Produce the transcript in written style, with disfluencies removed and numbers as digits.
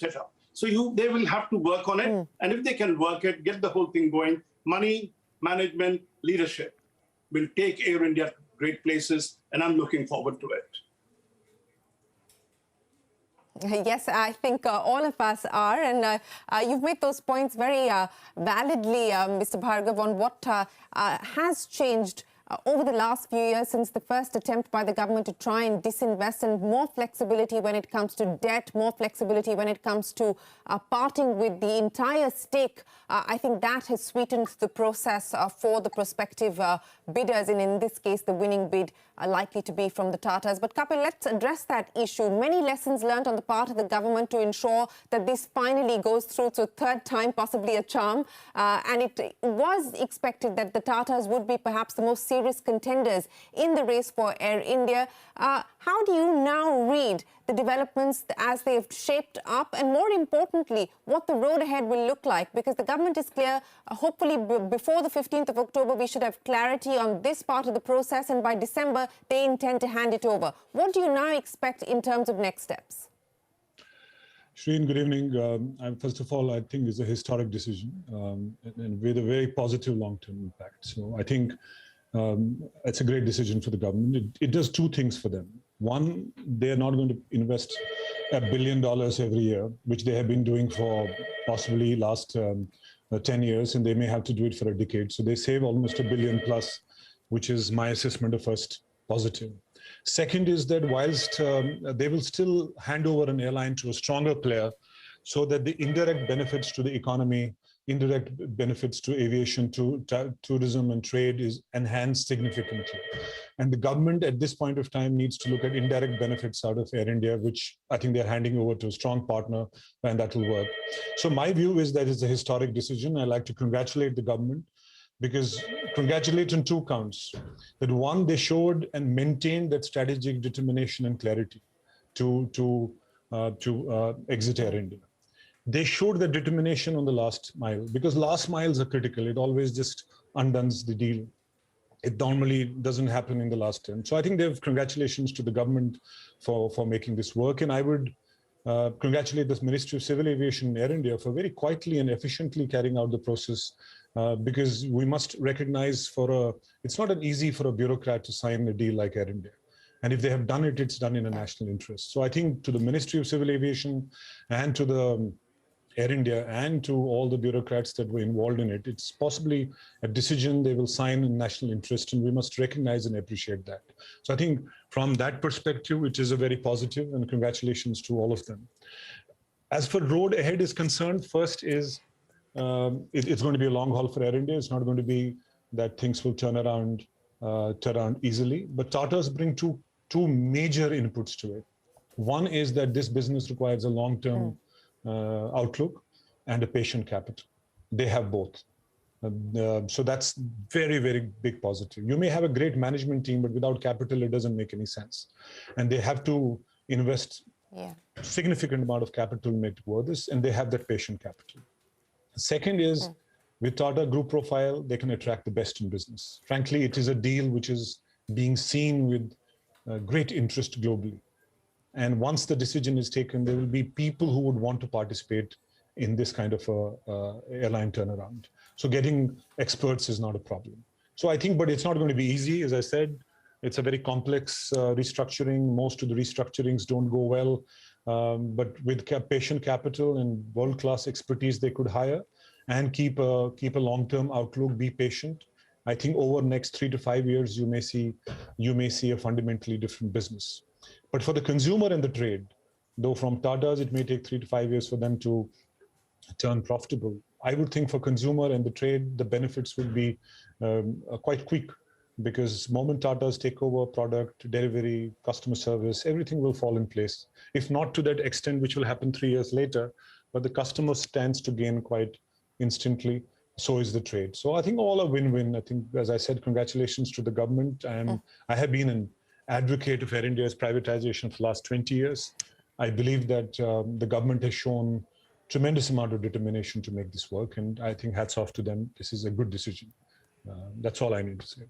set up. So they will have to work on it. And if they can work it, get the whole thing going, money, management, leadership will take Air India to great places. And I'm looking forward to it. Yes, I think all of us are. And you've made those points very validly, Mr. Bhargav, on what has changed over the last few years since the first attempt by the government to try and disinvest, and more flexibility when it comes to debt, more flexibility when it comes to parting with the entire stake. I think that has sweetened the process for the prospective bidders, and in this case, the winning bid are likely to be from the Tatas. But Kapil, let's address that issue. Many lessons learned on the part of the government to ensure that this finally goes through to third time, possibly a charm. And it was expected that the Tatas would be perhaps the most serious contenders in the race for Air India. How do you now read the developments as they have shaped up, and more importantly, what the road ahead will look like? Because the government is clear, hopefully before the 15th of October, we should have clarity on this part of the process, and by December, they intend to hand it over. What do you now expect in terms of next steps? Shreen, good evening. First of all, I think it's a historic decision and with a very positive long-term impact. So I think it's a great decision for the government. It does two things for them. One, they're not going to invest $1 billion every year, which they have been doing for possibly last 10 years, and they may have to do it for a decade. So they save almost $1 billion plus, which is my assessment of first positive. Second is that whilst they will still hand over an airline to a stronger player, so that the indirect benefits to the economy, indirect benefits to aviation, to tourism and trade is enhanced significantly. And the government at this point of time needs to look at indirect benefits out of Air India, which I think they're handing over to a strong partner, and that will work. So my view is that it's a historic decision. I'd like to congratulate the government, because congratulate on two counts. That one, they showed and maintained that strategic determination and clarity to exit Air India. They showed the determination on the last mile, because last miles are critical. It always just undoes the deal. It normally doesn't happen in the last term. So I think congratulations to the government for making this work. And I would congratulate the Ministry of Civil Aviation in Air India for very quietly and efficiently carrying out the process, because we must recognize it's not easy for a bureaucrat to sign a deal like Air India. And if they have done it, it's done in a national interest. So I think to the Ministry of Civil Aviation and to the Air India and to all the bureaucrats that were involved in it, it's possibly a decision they will sign in national interest, and we must recognize and appreciate that. So I think from that perspective, it is a very positive, and congratulations to all of them. As for road ahead is concerned, first is it's going to be a long haul for Air India. It's not going to be that things will turn around easily. But Tatas bring two major inputs to it. One is that this business requires a long-term outlook and a patient capital. They have both. So that's very, very big positive. You may have a great management team, but without capital, it doesn't make any sense. And they have to invest significant amount of capital to make it worth this, and they have that patient capital. Second is, with Tata Group profile, they can attract the best in business. Frankly, it is a deal which is being seen with great interest globally. And once the decision is taken, there will be people who would want to participate in this kind of airline turnaround. So getting experts is not a problem. So I think, but it's not going to be easy. As I said, it's a very complex restructuring. Most of the restructurings don't go well. But with patient capital and world-class expertise they could hire and keep a long-term outlook, be patient, I think over the next 3 to 5 years, you may see a fundamentally different business. But for the consumer and the trade, though from Tatas, it may take 3 to 5 years for them to turn profitable. I would think for consumer and the trade, the benefits will be quite quick, because moment Tatas take over product, delivery, customer service, everything will fall in place. If not to that extent, which will happen 3 years later, but the customer stands to gain quite instantly. So is the trade. So I think all are win-win. I think, as I said, congratulations to the government. And I have been an advocate of Air India's privatization for the last 20 years. I believe that the government has shown tremendous amount of determination to make this work. And I think hats off to them. This is a good decision. That's all I need to say.